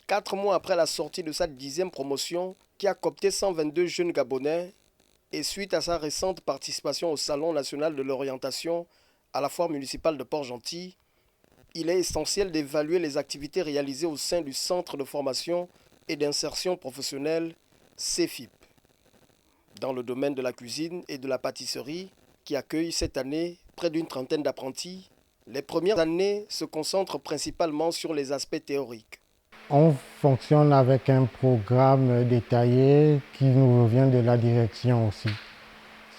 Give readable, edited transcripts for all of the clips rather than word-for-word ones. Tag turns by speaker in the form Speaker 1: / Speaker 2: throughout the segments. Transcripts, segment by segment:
Speaker 1: 4 mois après la sortie de sa 10e promotion, qui a coopté 122 jeunes Gabonais, et suite à sa récente participation au Salon national de l'orientation à la foire municipale de Port-Gentil, il est essentiel d'évaluer les activités réalisées au sein du Centre de formation et d'insertion professionnelle CEFIP, dans le domaine de la cuisine et de la pâtisserie, qui accueille cette année près d'une trentaine d'apprentis. Les premières années se concentrent principalement sur les aspects théoriques.
Speaker 2: On fonctionne avec un programme détaillé qui nous revient de la direction aussi.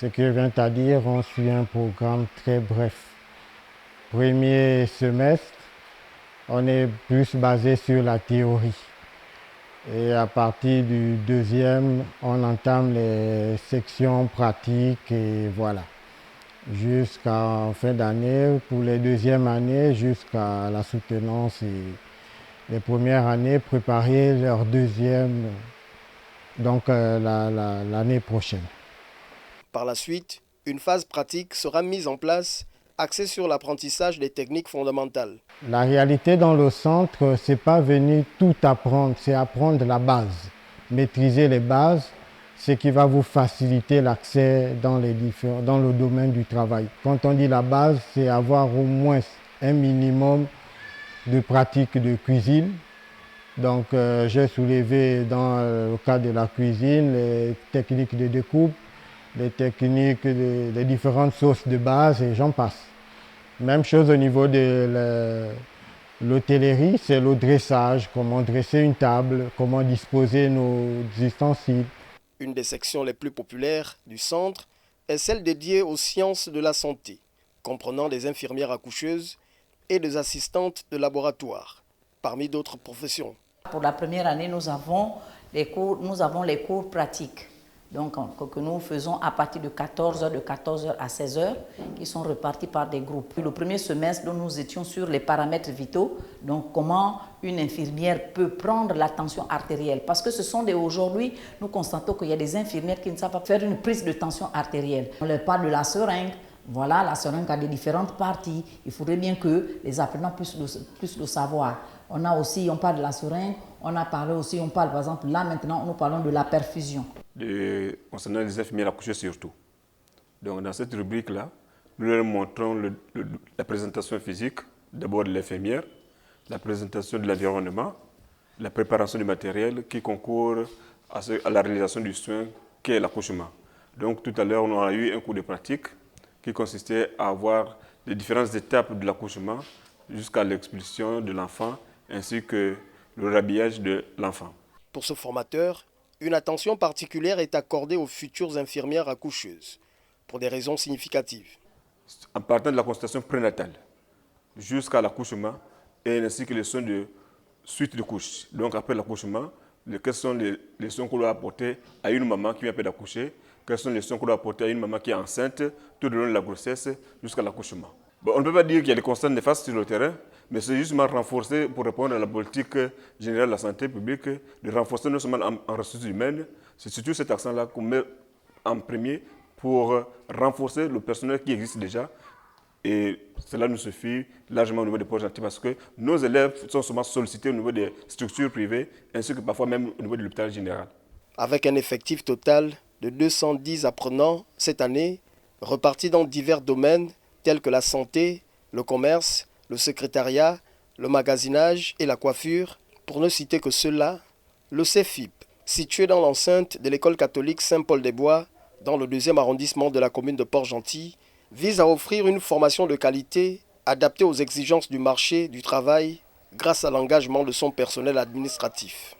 Speaker 2: Ce que vient à dire, on suit un programme très bref. Premier semestre, on est plus basé sur la théorie. Et à partir du deuxième, on entame les sections pratiques et voilà. Jusqu'à fin d'année, pour les deuxièmes années, jusqu'à la soutenance et les premières années, préparer leur deuxième, donc l'année prochaine.
Speaker 1: Par la suite, une phase pratique sera mise en place, axée sur l'apprentissage des techniques fondamentales.
Speaker 2: La réalité dans le centre, c'est pas venir tout apprendre, c'est apprendre la base. Maîtriser les bases, ce qui va vous faciliter l'accès dans le domaine du travail. Quand on dit la base, c'est avoir au moins un minimum de pratique de cuisine. Donc j'ai soulevé dans le cas de la cuisine les techniques de découpe, les techniques des différentes sauces de base et j'en passe. Même chose au niveau de l'hôtellerie, c'est le dressage, comment dresser une table, comment disposer nos ustensiles.
Speaker 1: Une des sections les plus populaires du centre est celle dédiée aux sciences de la santé, comprenant des infirmières accoucheuses et des assistantes de laboratoire, parmi d'autres professions.
Speaker 3: Pour la première année, nous avons les cours pratiques, donc, que nous faisons à partir de 14h, de 14h à 16h, qui sont repartis par des groupes. Le premier semestre, nous étions sur les paramètres vitaux, donc comment une infirmière peut prendre la tension artérielle. Parce que aujourd'hui, nous constatons qu'il y a des infirmières qui ne savent pas faire une prise de tension artérielle. On leur parle de la seringue. Voilà, la seringue a des différentes parties. Il faudrait bien que les apprenants puissent le savoir. On parle de la seringue, on parle par exemple, là maintenant, nous parlons de la perfusion.
Speaker 4: Concernant les infirmières accouchées surtout. Donc dans cette rubrique-là, nous leur montrons la présentation physique, d'abord de l'infirmière, la présentation de l'environnement, la préparation du matériel qui concourt à la réalisation du soin qu'est l'accouchement. Donc tout à l'heure, on a eu un cours de pratique qui consistait à voir les différentes étapes de l'accouchement jusqu'à l'expulsion de l'enfant ainsi que le rhabillage de l'enfant.
Speaker 1: Pour ce formateur, une attention particulière est accordée aux futures infirmières accoucheuses, pour des raisons significatives.
Speaker 4: En partant de la consultation prénatale jusqu'à l'accouchement et ainsi que les soins de suite de couche. Donc après l'accouchement, quels sont les soins qu'on doit apporter à une maman qui vient d'accoucher, quels sont les soins qu'on doit apporter à une maman qui est enceinte tout au long de la grossesse jusqu'à l'accouchement. Bon, on ne peut pas dire qu'il y a des constats néfastes sur le terrain, mais c'est justement renforcer, pour répondre à la politique générale de la santé publique, de renforcer non seulement en ressources humaines, c'est surtout cet accent-là qu'on met en premier pour renforcer le personnel qui existe déjà. Et cela nous suffit largement au niveau des Port-Gentil parce que nos élèves sont souvent sollicités au niveau des structures privées ainsi que parfois même au niveau de l'hôpital général.
Speaker 1: Avec un effectif total de 210 apprenants cette année, repartis dans divers domaines tels que la santé, le commerce, le secrétariat, le magasinage et la coiffure, pour ne citer que ceux-là, le CEFIP, situé dans l'enceinte de l'école catholique Saint-Paul-des-Bois, dans le 2e arrondissement de la commune de Port-Gentil, vise à offrir une formation de qualité adaptée aux exigences du marché du travail grâce à l'engagement de son personnel administratif.